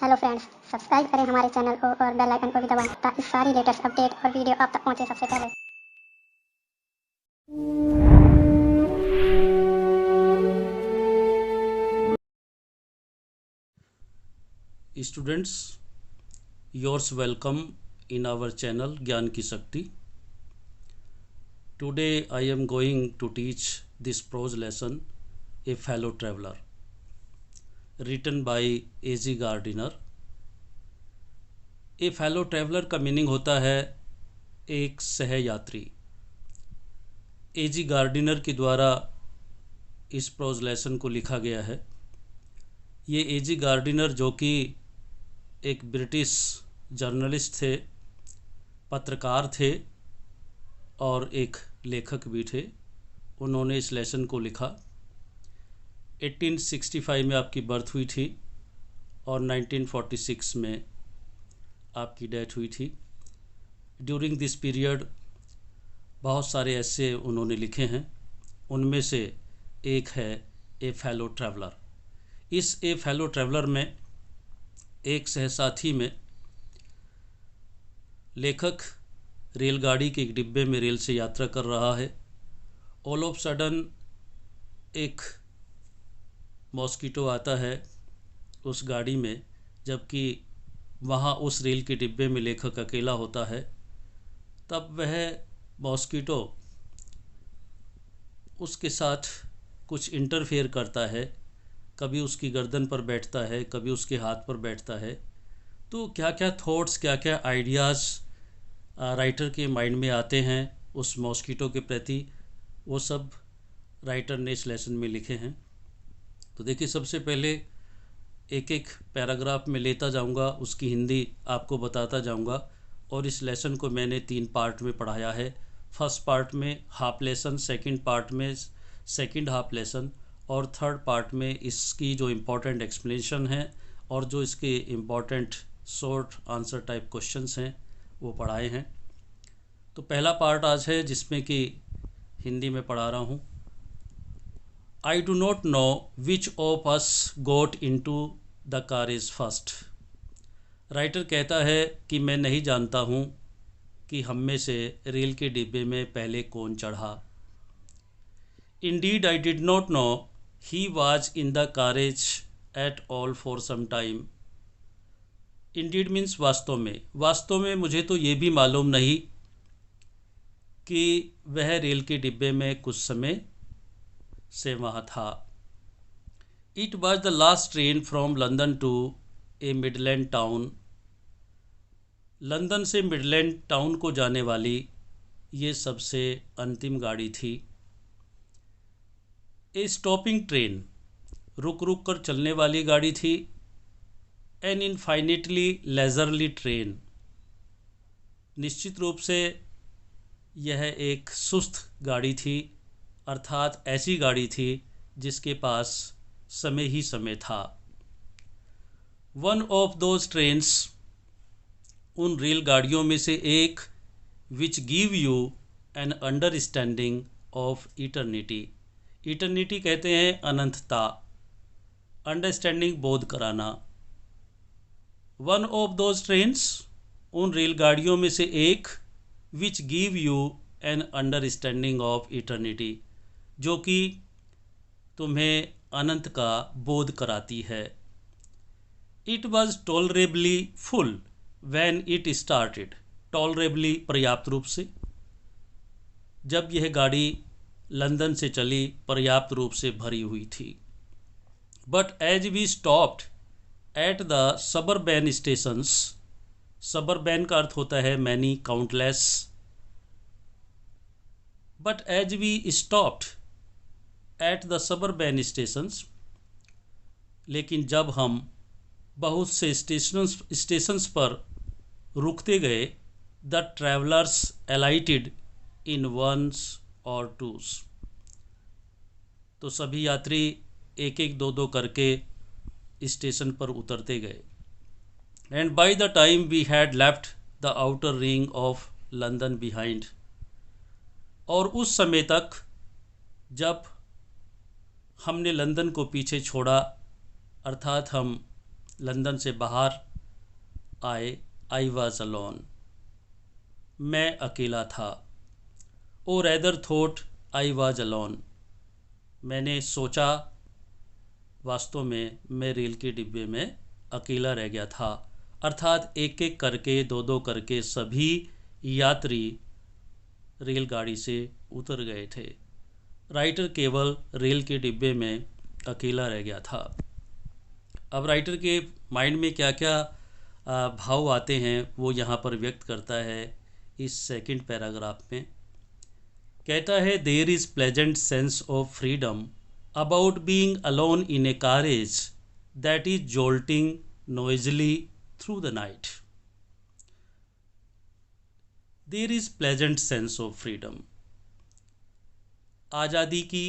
Hello friends, subscribe करें हमारे channel को और बेल आइकन को भी दबाएं ताकि सारी लेटेस्ट अपडेट और वीडियो आप तक पहुंचे सबसे पहले। Students, yours welcome in our channel ज्ञान की शक्ति. Today I am going to teach this prose lesson, A Fellow Traveler, written by A.G. Gardiner. A fellow traveller का मीनिंग होता है एक सहयात्री. ए.जी. गार्डिनर के द्वारा इस प्रोज लेसन को लिखा गया है. ये ए.जी. गार्डिनर जो कि एक ब्रिटिश जर्नलिस्ट थे, पत्रकार थे और एक लेखक भी थे. उन्होंने इस लेसन को लिखा. 1865 में आपकी बर्थ हुई थी और 1946 में आपकी डेथ हुई थी. ड्यूरिंग दिस पीरियड बहुत सारे ऐसे उन्होंने लिखे हैं. उनमें से एक है ए फेलो ट्रैवलर. इस ए फेलो ट्रैवलर में एक सहसाथी में लेखक रेलगाड़ी के एक डिब्बे में रेल से यात्रा कर रहा है. ऑल ऑफ सडन एक मॉस्किटो आता है उस गाड़ी में, जबकि वहाँ उस रेल के डिब्बे में लेखक अकेला होता है. तब वह मॉस्किटो उसके साथ कुछ इंटरफेयर करता है. कभी उसकी गर्दन पर बैठता है, कभी उसके हाथ पर बैठता है. तो क्या क्या थॉट्स, क्या क्या आइडियाज़ राइटर के माइंड में आते हैं उस मॉस्किटो के प्रति, वो सब राइटर ने इस लेसन में लिखे हैं. तो देखिए, सबसे पहले एक एक पैराग्राफ में लेता जाऊंगा, उसकी हिंदी आपको बताता जाऊंगा. और इस लेसन को मैंने 3 पार्ट में पढ़ाया है. फर्स्ट पार्ट में हाफ लेसन, सेकंड पार्ट में सेकंड हाफ लेसन और थर्ड पार्ट में इसकी जो इम्पोर्टेंट एक्सप्लेनेशन है और जो इसके important short answer type questions हैं वो पढ़ाए हैं. तो पहला पार्ट आज है जिसमें कि हिंदी में पढ़ा रहा हूँ. I do not know which of us got into the carriage first. Writer कहता है कि मैं नहीं जानता हूँ कि हम में से रेल के डिब्बे में पहले कौन चढ़ा. Indeed, I did not know he was in the carriage at all for some time. Indeed means वास्तव में मुझे तो ये भी मालूम नहीं कि वह रेल के डिब्बे में कुछ समय से वहाँ था. It was the last train from London to a Midland town. London से मिडलैंड टाउन को जाने वाली ये सबसे अंतिम गाड़ी थी. ए स्टॉपिंग ट्रेन, रुक रुक कर चलने वाली गाड़ी थी. एन इनफाइनिटली लेजरली ट्रेन, निश्चित रूप से यह एक सुस्त गाड़ी थी, अर्थात ऐसी गाड़ी थी जिसके पास समय ही समय था. वन ऑफ दोज ट्रेन्स, उन रेलगाड़ियों में से एक, which give you an understanding of eternity. Eternity कहते हैं अनंतता, अंडरस्टैंडिंग बोध कराना. वन ऑफ दोज ट्रेन्स, उन रेलगाड़ियों में से एक, which give you an understanding of eternity, जो कि तुम्हें अनंत का बोध कराती है. It was tolerably full when it started. Tolerably पर्याप्त रूप से, जब यह गाड़ी लंदन से चली पर्याप्त रूप से भरी हुई थी. But as we stopped at the suburban stations, suburban का अर्थ होता है many, countless. But as we stopped at the suburban stations, लेकिन जब हम बहुत से स्टेशंस पर रुकते गए, the travellers alighted in ones और टूस, तो सभी यात्री एक एक दो दो करके स्टेशन पर उतरते गए. And by the time we had left the outer ring of London behind, और उस समय तक जब हमने लंदन को पीछे छोड़ा, अर्थात हम लंदन से बाहर आए। आई वॉज अलोन, मैं अकेला था। Or rather thought I was alone, मैंने सोचा वास्तव में मैं रेल के डिब्बे में अकेला रह गया था। अर्थात एक एक करके, दो दो करके सभी यात्री रेलगाड़ी से उतर गए थे। राइटर केवल रेल के डिब्बे में अकेला रह गया था। अब राइटर के माइंड में क्या क्या भाव आते हैं वो यहाँ पर व्यक्त करता है इस सेकंड पैराग्राफ में। कहता है, there is pleasant sense of freedom about being alone in a carriage that is jolting noisily through the night. There is pleasant sense of freedom. आज़ादी की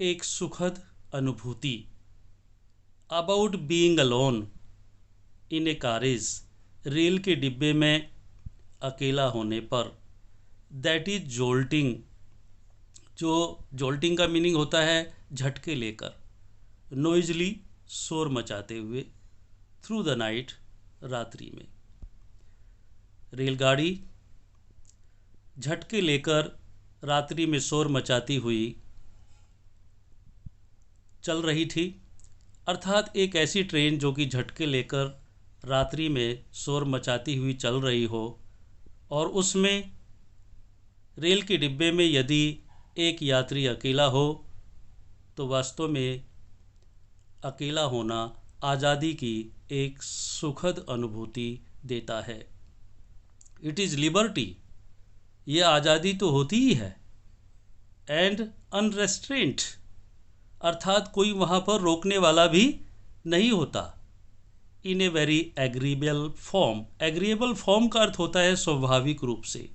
एक सुखद अनुभूति। About being alone in a carriage, rail के डिब्बे में अकेला होने पर। दैट इज जोल्टिंग, जो जोल्टिंग का मीनिंग होता है झटके लेकर। नॉइजली, शोर मचाते हुए। थ्रू द नाइट, रात्रि में। रेलगाड़ी झटके लेकर रात्रि में शोर मचाती हुई चल रही थी। अर्थात एक ऐसी ट्रेन जो कि झटके लेकर रात्रि में शोर मचाती हुई चल रही हो, और उसमें रेल के डिब्बे में यदि एक यात्री अकेला हो तो वास्तव में अकेला होना आज़ादी की एक सुखद अनुभूति देता है। इट इज़ लिबर्टी, ये आज़ादी तो होती ही है। एंड अनरेस्ट्रेंट, अर्थात कोई वहाँ पर रोकने वाला भी नहीं होता। In a very agreeable form, agreeable form का अर्थ होता है स्वाभाविक रूप से।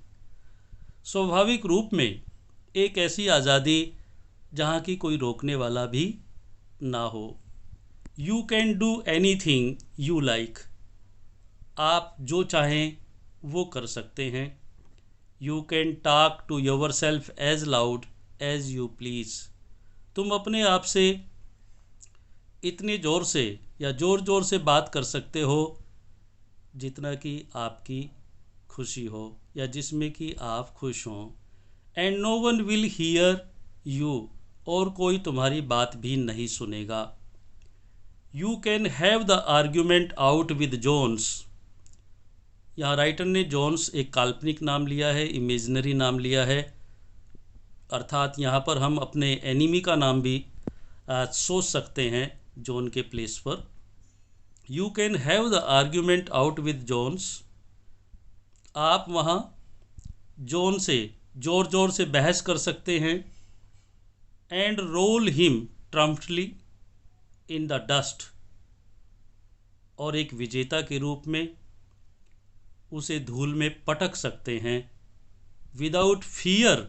स्वाभाविक रूप में एक ऐसी आज़ादी जहाँ की कोई रोकने वाला भी ना हो। You can do anything you like, आप जो चाहें वो कर सकते हैं। You can talk to yourself as loud as you please, तुम अपने आप से इतने ज़ोर से या ज़ोर ज़ोर से बात कर सकते हो जितना कि आपकी खुशी हो या जिसमें कि आप खुश हों। And no one will hear you, और कोई तुम्हारी बात भी नहीं सुनेगा। You can have the argument out with Jones, यहाँ राइटर ने जोन्स एक काल्पनिक नाम लिया है, इमेजिनरी नाम लिया है। अर्थात यहाँ पर हम अपने एनिमी का नाम भी सोच सकते हैं जोन के प्लेस पर। You can have the argument out with Jones, आप वहाँ जोन से ज़ोर ज़ोर से बहस कर सकते हैं। And roll him triumphantly in the dust, और एक विजेता के रूप में उसे धूल में पटक सकते हैं। Without fear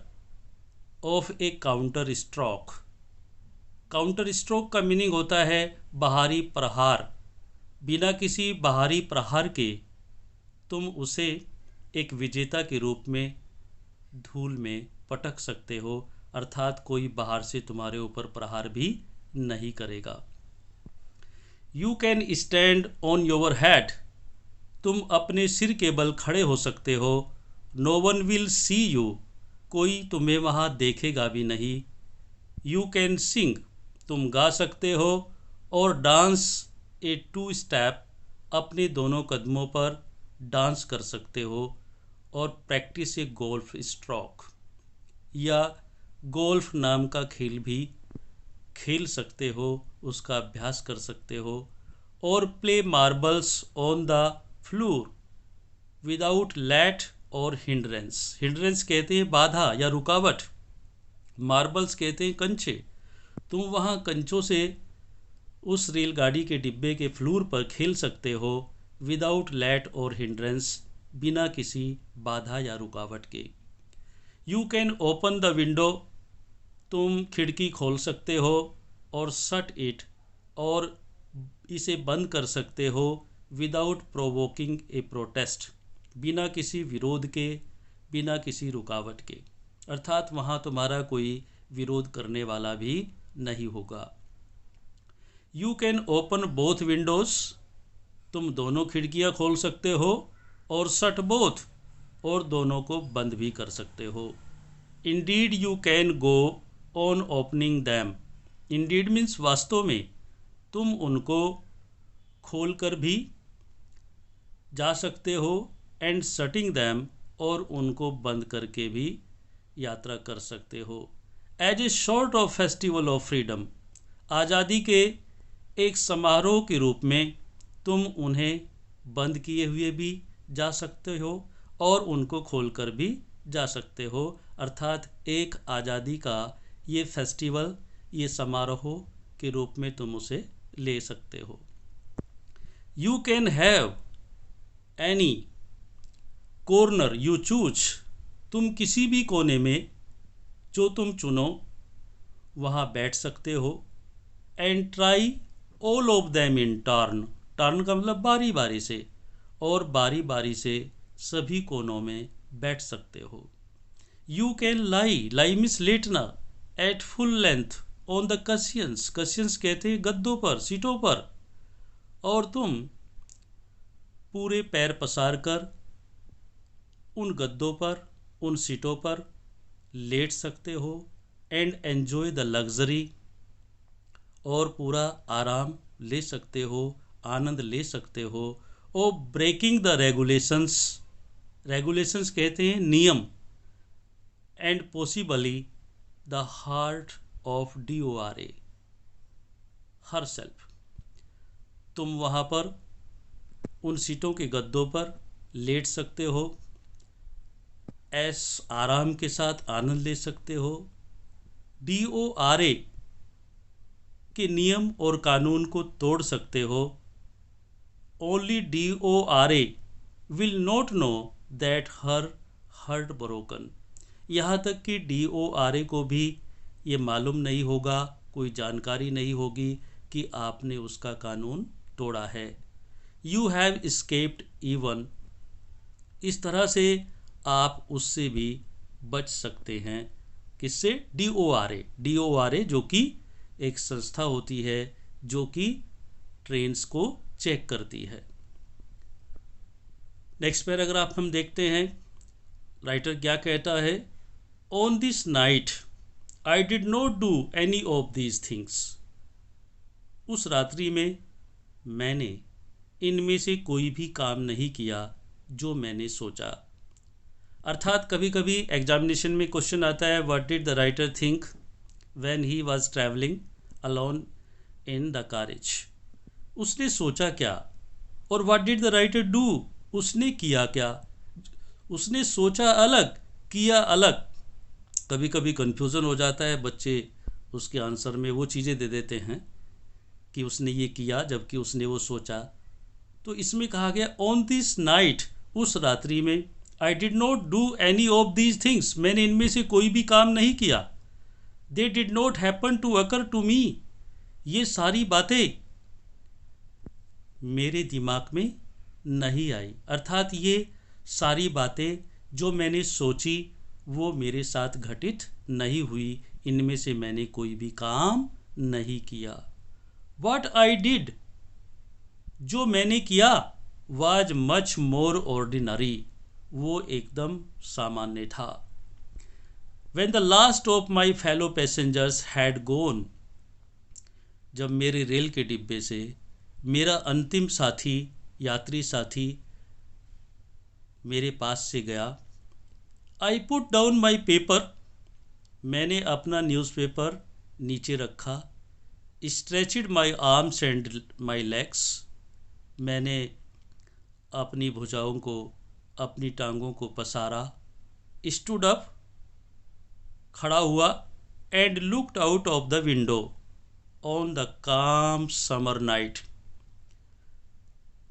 of A counter stroke, counter stroke का मीनिंग होता है बाहरी प्रहार। बिना किसी बाहरी प्रहार के तुम उसे एक विजेता के रूप में धूल में पटक सकते हो, अर्थात कोई बाहर से तुम्हारे ऊपर प्रहार भी नहीं करेगा। You can stand on your head, तुम अपने सिर के बल खड़े हो सकते हो। No one will see you, कोई तुम्हें वहाँ देखेगा भी नहीं। यू कैन सिंग, तुम गा सकते हो। और डांस ए टू स्टेप, अपने दोनों कदमों पर डांस कर सकते हो। और प्रैक्टिस ए गोल्फ स्ट्रोक, या गोल्फ नाम का खेल भी खेल सकते हो, उसका अभ्यास कर सकते हो। और play marbles on the floor without let or hindrance, hindrance कहते हैं बाधा या रुकावट, मार्बल्स कहते हैं कंचे। तुम वहाँ कंचों से उस रेलगाड़ी के डिब्बे के फ्लोर पर खेल सकते हो। विदाउट लेट और हिंड्रेंस, बिना किसी बाधा या रुकावट के। You can open the window, तुम खिड़की खोल सकते हो। और शट इट, और इसे बंद कर सकते हो। विदाउट प्रोवोकिंग ए प्रोटेस्ट, बिना किसी विरोध के, बिना किसी रुकावट के। अर्थात वहाँ तुम्हारा कोई विरोध करने वाला भी नहीं होगा। You can open both Windows, तुम दोनों खिड़कियां खोल सकते हो, और शट बोथ, और दोनों को बंद भी कर सकते हो। Indeed you can go on opening them, Indeed means वास्तव में, तुम उनको खोल कर भी जा सकते हो, एंड शटिंग दैम, और उनको बंद करके भी यात्रा कर सकते हो। As a sort of festival of freedom, आज़ादी के एक समारोह के रूप में तुम उन्हें बंद किए हुए भी जा सकते हो और उनको खोलकर भी जा सकते हो। अर्थात एक आज़ादी का ये फेस्टिवल, ये समारोह के रूप में तुम उसे ले सकते हो। You can have any corner you choose, तुम किसी भी कोने में जो तुम चुनो वहाँ बैठ सकते हो। And try all of them in turn, turn का मतलब बारी बारी से, और बारी बारी से सभी कोनों में बैठ सकते हो। You can lie, lie means लेटना, at full length on the cushions, cushions कहते हैं गद्दों पर, सीटों पर, और तुम पूरे पैर पसार कर उन गद्दों पर, उन सीटों पर लेट सकते हो। एंड एन्जॉय द लग्जरी, और पूरा आराम ले सकते हो, आनंद ले सकते हो। ओ ब्रेकिंग द रेगुलेशंस, रेगुलेशंस कहते हैं नियम। And possibly the heart of DORA, her self, तुम वहाँ पर उन सीटों के गद्दों पर लेट सकते हो, ऐस आराम के साथ आनंद ले सकते हो। DORA के नियम और कानून को तोड़ सकते हो। Only DORA will not know that her heart broken, यहाँ तक कि DORA को भी ये मालूम नहीं होगा, कोई जानकारी नहीं होगी कि आपने उसका कानून तोड़ा है। यू हैव एस्केप्ड इवन, इस तरह से आप उससे भी बच सकते हैं। किससे? DORA जो कि एक संस्था होती है जो कि ट्रेन्स को चेक करती है। नेक्स्ट पैराग्राफ हम देखते हैं, राइटर क्या कहता है। On this night I did not do any of these things, उस रात्रि में मैंने इनमें से कोई भी काम नहीं किया जो मैंने सोचा। अर्थात कभी कभी एग्जामिनेशन में क्वेश्चन आता है, what did the writer think when he was travelling alone in the carriage, उसने सोचा क्या, और what did the writer do, उसने किया क्या। उसने सोचा अलग, किया अलग। कभी कभी कन्फ्यूज़न हो जाता है, बच्चे उसके आंसर में वो चीज़ें दे देते हैं कि उसने ये किया जबकि उसने वो सोचा। तो इसमें कहा गया ऑन दिस नाइट, उस रात्रि में, I did not do any of these things, मैंने इनमें से कोई भी काम नहीं किया। They did not happen to occur to me, ये सारी बातें मेरे दिमाग में नहीं आई। अर्थात ये सारी बातें जो मैंने सोची वो मेरे साथ घटित नहीं हुई, इनमें से मैंने कोई भी काम नहीं किया। What I did, जो मैंने किया, was much more ordinary, वो एकदम सामान्य था। When the last of my fellow passengers had gone, जब मेरे रेल के डिब्बे से मेरा अंतिम साथी, यात्री साथी मेरे पास से गया, I put down my paper, मैंने अपना न्यूज़पेपर नीचे रखा। Stretched my arms and my legs, मैंने अपनी भुजाओं को, अपनी टांगों को पसारा। स्टूड अप, खड़ा हुआ। And looked out of the window on the काम समर नाइट,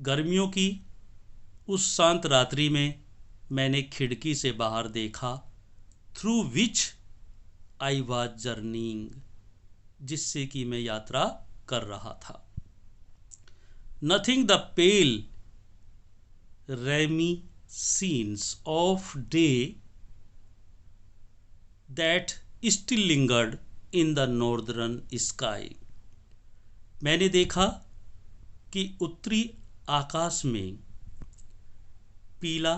गर्मियों की उस शांत रात्रि में मैंने खिड़की से बाहर देखा। Through which I was journeying, जिससे कि मैं यात्रा कर रहा था। Nothing the pale reminiscences of day that still lingered in the northern sky, मैंने देखा कि उत्तरी आकाश में पीला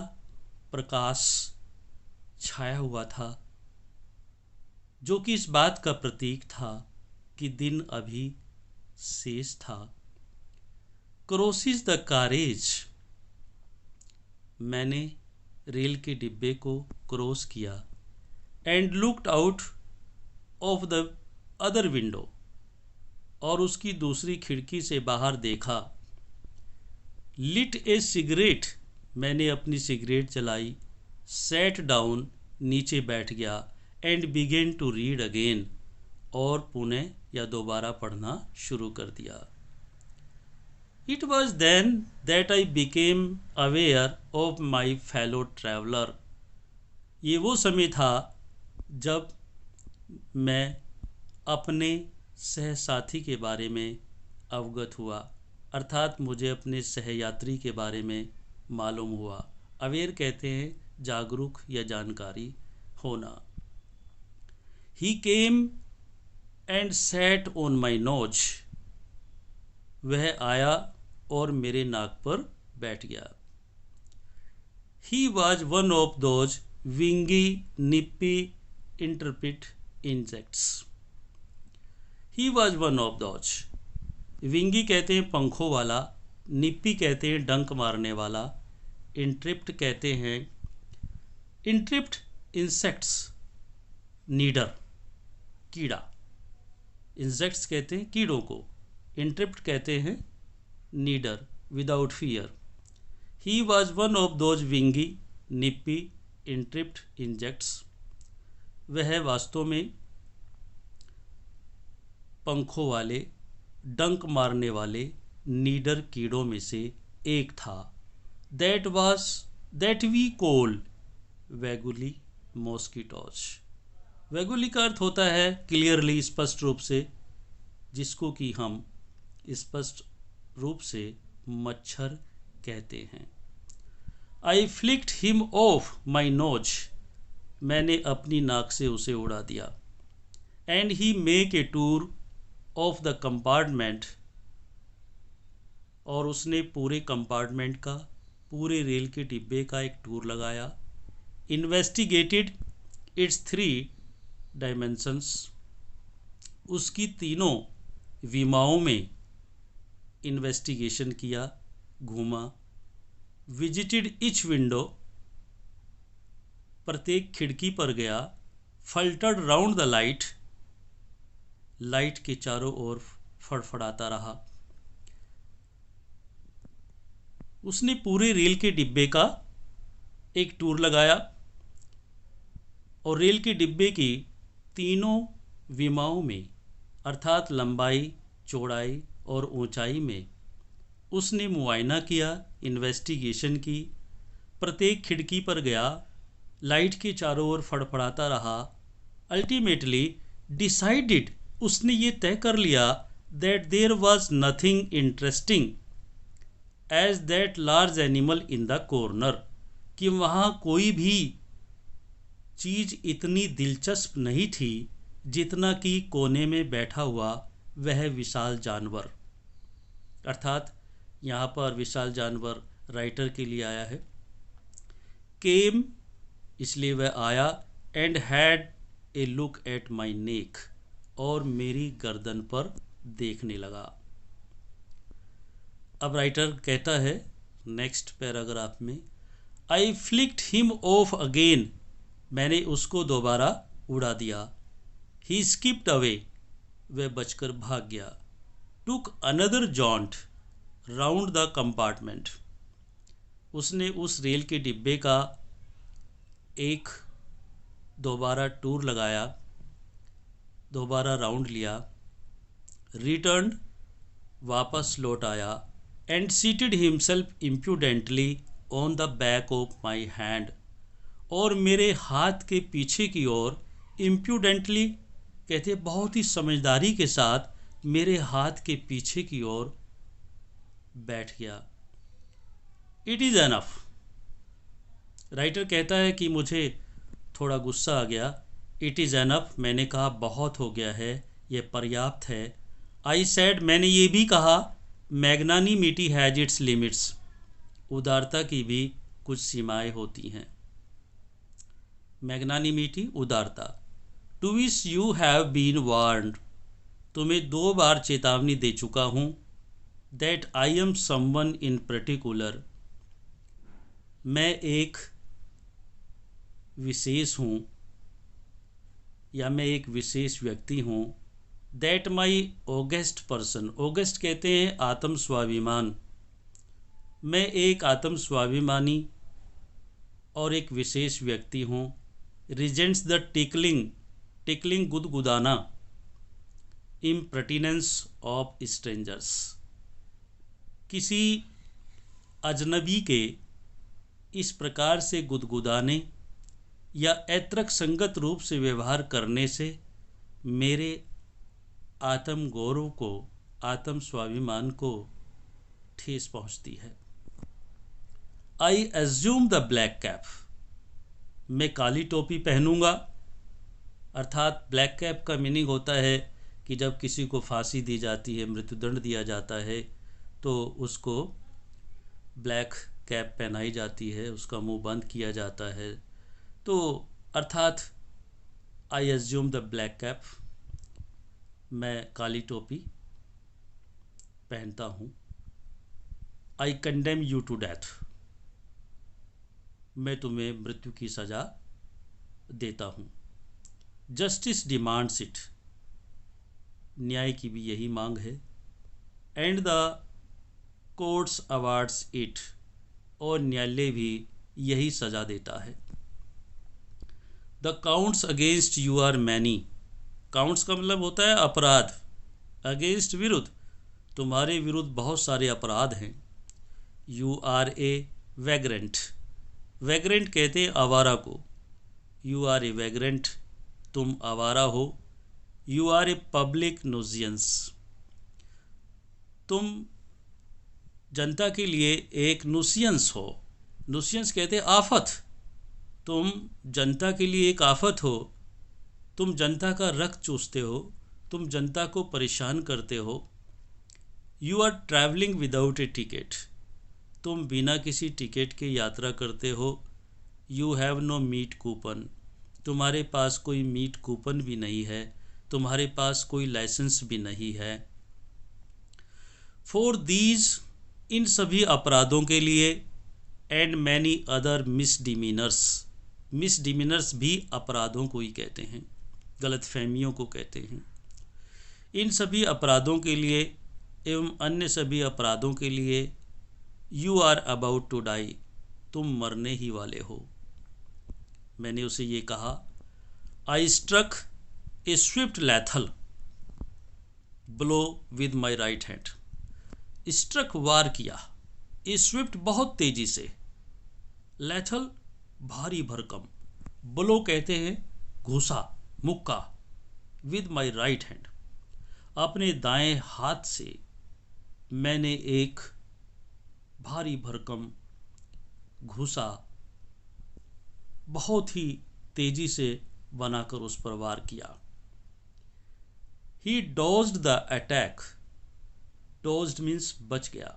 प्रकाश छाया हुआ था, जो कि इस बात का प्रतीक था कि दिन अभी शेष था। क्रॉसिस द कारेज, मैंने रेल के डिब्बे को क्रॉस किया and looked out of the other window, और उसकी दूसरी खिड़की से बाहर देखा। लिट ए सिगरेट, मैंने अपनी सिगरेट जलाई। सेट डाउन, नीचे बैठ गया। And began to read again, और पुनः या दोबारा पढ़ना शुरू कर दिया। It was then that I became aware of my fellow traveller, ये वो समय था जब मैं अपने सहसाथी के बारे में अवगत हुआ, अर्थात मुझे अपने सहयात्री के बारे में मालूम हुआ। अवेयर कहते हैं जागरूक या जानकारी होना। He came and sat on my nose, वह आया और मेरे नाक पर बैठ गया। He was one of those wingy nippy intrepid insects. He was one of those, wingy कहते हैं पंखों वाला, निप्पी कहते हैं डंक मारने वाला, इंट्रिप्ट कहते हैं इंट्रिप्ट इंसेक्ट्स, नीडर कीड़ा, इंसेक्ट्स कहते हैं कीड़ों को, इंट्रिप्ट कहते हैं नीडर without fear. He was one of those wingy nippy intrepid insects, वह वास्तव में पंखों वाले डंक मारने वाले नीडर कीड़ों में से एक था। That we call vaguely mosquitoes. Vaguely का अर्थ होता है क्लियरली, स्पष्ट रूप से, जिसको कि हम स्पष्ट रूप से मच्छर कहते हैं। I flicked him off my nose, मैंने अपनी नाक से उसे उड़ा दिया। And he make a tour of the compartment, और उसने पूरे कंपार्टमेंट का, पूरे रेल के डिब्बे का एक टूर लगाया। इन्वेस्टिगेटेड इट्स 3 डायमेंशंस, उसकी तीनों विमाओं में इन्वेस्टिगेशन किया, घूमा। विजिटेड इच विंडो, प्रत्येक खिड़की पर गया। फल्टर्ड राउंड द लाइट, लाइट के चारों ओर फड़फड़ाता रहा। उसने पूरे रेल के डिब्बे का एक टूर लगाया और रेल के डिब्बे की तीनों विमाओं में, अर्थात लंबाई, चौड़ाई और ऊंचाई में उसने मुआयना किया, इन्वेस्टिगेशन की। प्रत्येक खिड़की पर गया, लाइट के चारों ओर फड़फड़ाता रहा। अल्टीमेटली डिसाइडेड, उसने ये तय कर लिया that there was nothing interesting as that large animal in the corner, कि वहाँ कोई भी चीज़ इतनी दिलचस्प नहीं थी जितना कि कोने में बैठा हुआ वह विशाल जानवर। अर्थात यहाँ पर विशाल जानवर राइटर के लिए आया है। केम, इसलिए वह आया। And had a look at my neck, और मेरी गर्दन पर देखने लगा। अब राइटर कहता है नेक्स्ट पैराग्राफ में, आई फ्लिक्ड हिम ऑफ अगेन, मैंने उसको दोबारा उड़ा दिया। ही स्किप्ड अवे, वह बचकर भाग गया। Took another joint round the compartment, उसने उस रेल के डिब्बे का एक दोबारा टूर लगाया, दोबारा राउंड लिया। रिटर्न, वापस लौट आया। And seated himself impudently on the back of my hand, और मेरे हाथ के पीछे की ओर, इम्प्यूडेंटली कहते बहुत ही समझदारी के साथ मेरे हाथ के पीछे की ओर बैठ गया। इट इज़ एनफ, राइटर कहता है कि मुझे थोड़ा गुस्सा आ गया। इट इज़ एनफ, मैंने कहा बहुत हो गया है, यह पर्याप्त है। आई सेड, मैंने ये भी कहा, मैग्नानिमिटी हैज इट्स लिमिट्स, उदारता की भी कुछ सीमाएं होती हैं। मैग्नानिमिटी, उदारता। To which you have been warned, तुम्हें 2 बार चेतावनी दे चुका हूँ। That I am someone in particular, मैं एक विशेष हूँ या मैं एक विशेष व्यक्ति हूँ। दैट माई ऑगेस्ट पर्सन, ऑगेस्ट कहते हैं आत्म स्वाभिमान, मैं एक आत्म स्वाभिमानी और एक विशेष व्यक्ति हूँ। रिजेंट्स द टिकलिंग, टिकलिंग गुदगुदाना, इम्पर्टिनेंस ऑफ स्ट्रेंजर्स, किसी अजनबी के इस प्रकार से गुदगुदाने या ऐतरक संगत रूप से व्यवहार करने से मेरे आत्म गौरव को, आत्म स्वाभिमान को ठेस पहुंचती है। आई एज्यूम द ब्लैक कैप, मैं काली टोपी पहनूंगा। अर्थात ब्लैक कैप का मीनिंग होता है कि जब किसी को फांसी दी जाती है, मृत्युदंड दिया जाता है, तो उसको ब्लैक कैप पहनाई जाती है, उसका मुंह बंद किया जाता है। तो अर्थात I assume the black cap, मैं काली टोपी पहनता हूँ। I condemn you to death, मैं तुम्हें मृत्यु की सज़ा देता हूँ। जस्टिस डिमांड्स इट, न्याय की भी यही मांग है। And the courts awards it, और न्यायालय भी यही सज़ा देता है। The counts against you are many, counts का मतलब होता है अपराध, अगेंस्ट विरुद्ध, तुम्हारे विरुद्ध बहुत सारे अपराध हैं। You are a vagrant, vagrant कहते हैं आवारा को, यू आर ए वैग्रेंट, तुम आवारा हो। यू आर ए पब्लिक नुजियंस, तुम जनता के लिए एक नुसियंस हो। नुसियंस कहते हैं आफत, तुम जनता के लिए एक आफत हो, तुम जनता का रक्त चूसते हो, तुम जनता को परेशान करते हो। You are travelling without a ticket, तुम बिना किसी टिकट के यात्रा करते हो। You have no meat coupon, तुम्हारे पास कोई मीट कूपन भी नहीं है, तुम्हारे पास कोई लाइसेंस भी नहीं है। फॉर दीज, इन सभी अपराधों के लिए, एंड मैनी अदर मिसडिमीनर्स, मिसडिमीनर्स भी अपराधों को ही कहते हैं, गलतफहमियों को कहते हैं। इन सभी अपराधों के लिए एवं अन्य सभी अपराधों के लिए you are about to die, तुम मरने ही वाले हो। मैंने उसे ये कहा। I struck a swift lethal blow with my right hand, struck वार किया, ए स्विफ्ट बहुत तेजी से, लैथल भारी भरकम, ब्लो कहते हैं घूसा, मुक्का, विद माई राइट हैंड, अपने दाएं हाथ से मैंने एक भारी भरकम घूसा बहुत ही तेजी से बनाकर उस पर वार किया। ही डॉज्ड द अटैक, डॉज्ड मीन्स बच गया,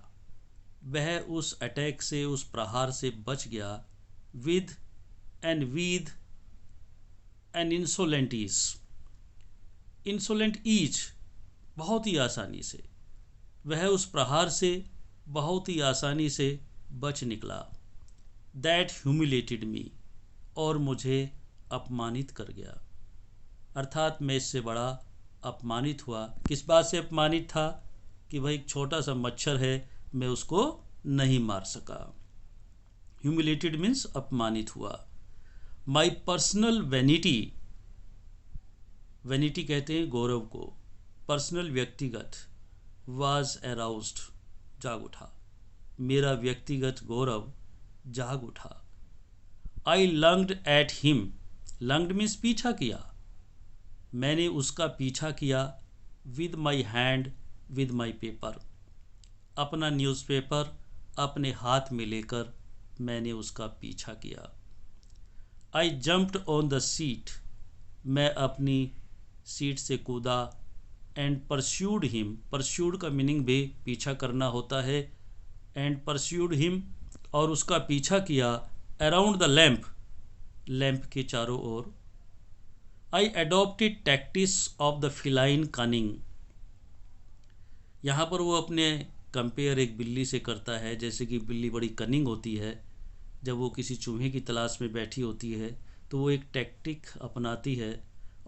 वह उस अटैक से, उस प्रहार से बच गया। With an insolent ease, insolent ease, बहुत ही आसानी से, वह उस प्रहार से बहुत ही आसानी से बच निकला। दैट ह्यूमिलेटेड मी, और मुझे अपमानित कर गया। अर्थात मैं इससे बड़ा अपमानित हुआ। किस बात से अपमानित था? कि भाई एक छोटा सा मच्छर है, मैं उसको नहीं मार सका। ह्यूमिलेटेड मीन्स अपमानित हुआ। माई पर्सनल वैनिटी, वैनिटी कहते हैं गौरव को, पर्सनल व्यक्तिगत, वाज अराउज्ड, जाग उठा, मेरा व्यक्तिगत गौरव जाग उठा। आई लंग्ड एट हिम, लंग्ड मीन्स पीछा किया, मैंने उसका पीछा किया। With my hand, with my paper, अपना न्यूज़पेपर अपने हाथ में लेकर मैंने उसका पीछा किया। आई जंप्ड ऑन द सीट, मैं अपनी सीट से कूदा। एंड परस्यूड हिम, परस्यूड का मीनिंग भी पीछा करना होता है, एंड परस्यूड हिम और उसका पीछा किया, अराउंड द लैम्प, लैम्प के चारों ओर। I adopted tactics of the feline cunning, यहाँ पर वो अपने कंपेयर एक बिल्ली से करता है, जैसे कि बिल्ली बड़ी कनिंग होती है, जब वो किसी चूहे की तलाश में बैठी होती है तो वो एक टैक्टिक अपनाती है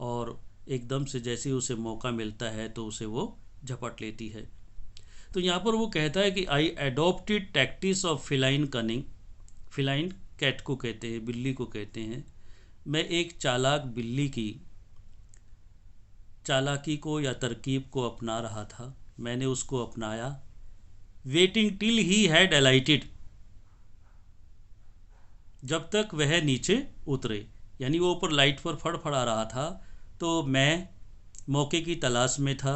और एकदम से जैसे ही उसे मौका मिलता है तो उसे वो झपट लेती है। तो यहाँ पर वो कहता है कि I adopted tactics of feline cunning, feline cat को कहते हैं, बिल्ली को कहते हैं। मैं एक चालाक बिल्ली की चालाकी को या तरकीब को अपना रहा था, मैंने उसको अपनाया। वेटिंग टिल ही हैड अलाइटेड, जब तक वह नीचे उतरे, यानी वो ऊपर लाइट पर फड़फड़ा रहा था तो मैं मौके की तलाश में था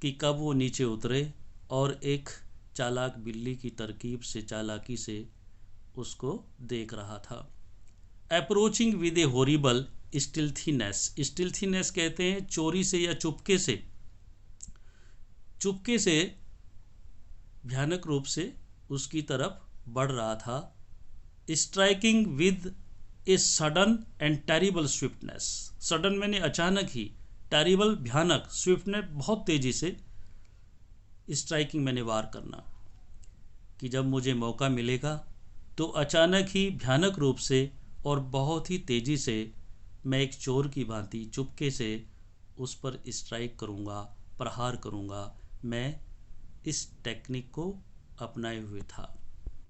कि कब वो नीचे उतरे, और एक चालाक बिल्ली की तरकीब से, चालाकी से उसको देख रहा था। अप्रोचिंग विद ए हॉरिबल स्टिल्थीनेस, स्टिल्थीनेस कहते हैं चोरी से या चुपके से, चुपके से भयानक रूप से उसकी तरफ बढ़ रहा था। Striking with a sudden and terrible swiftness, sudden मैंने अचानक ही, टेरिबल भयानक, स्विफ्टनेस बहुत तेजी से, स्ट्राइकिंग मैंने वार करना, कि जब मुझे मौका मिलेगा तो अचानक ही भयानक रूप से और बहुत ही तेजी से मैं एक चोर की भांति चुपके से उस पर स्ट्राइक करूँगा, प्रहार करूँगा। मैं इस टेक्निक को अपनाए हुए था।